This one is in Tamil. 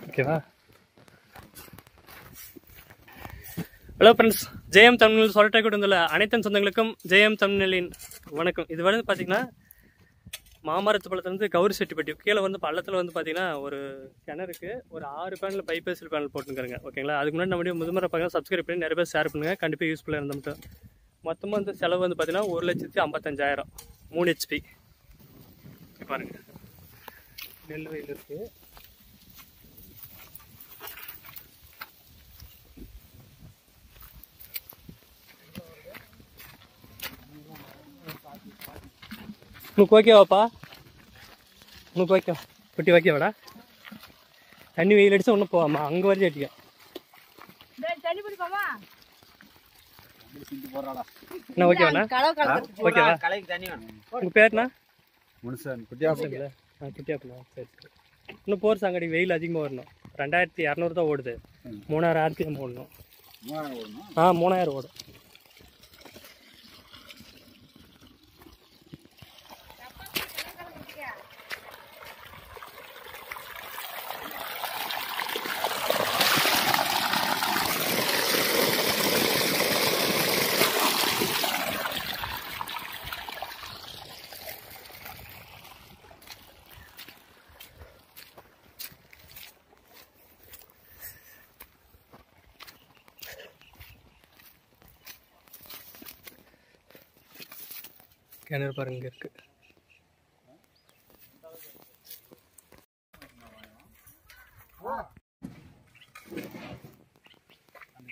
ஓகேவா? ஹலோ ஃப்ரெண்ட்ஸ், ஜெயம் தமிழ் சொல்லிட்டே கூட வந்துள்ள அனைத்து சொந்தங்களுக்கும் ஜெயம் தமிழின் வணக்கம். இது வந்து பார்த்தீங்கன்னா மாமரத்து பள்ளத்துலேருந்து கௌரி செட்டிப்பட்டி கீழே வந்து பள்ளத்தில் வந்து பார்த்தீங்கன்னா ஒரு கிணறுக்கு ஒரு 6 பேனல் பைப்பேசில் பேனல் போட்டுருக்காங்க. ஓகேங்களா? அதுக்கு முன்னாடி நம்மளுடைய முதல்முறை பார்க்க சப்ஸ்கிரைப் பண்ணி நிறைய பேர் ஷேர் பண்ணுங்கள். கண்டிப்பாக யூஸ்ஃபுல்லாக இருந்த மட்டும். மொத்தமாக வந்து செலவு வந்து பார்த்தீங்கன்னா 1,55,000 3 HP. பாருங்க, நெல் வயல் இருக்குது. உனக்கு ஓகேவாப்பா? உனக்கு ஓகே? குட்டி ஓகேவாடா? தண்ணி வெயில் அடிச்சா ஒன்றும் போவாமா? அங்கே வரைக்கும் அடிக்க என்ன ஓகேவாண்ணா? ஓகேவா? உங்கள் பேர்ண்ணா? குட்டியாப்பில். குட்டியாப்பில். சரி சரி. இன்னும் போர் சாங்கடி வெயில் அதிகமாக வரணும். 2,200 தான் ஓடுது. 3,000 RPM ஓடணும். 3,000 ஓடும். கிணறு பாருங்க இங்கே இருக்கு. அந்த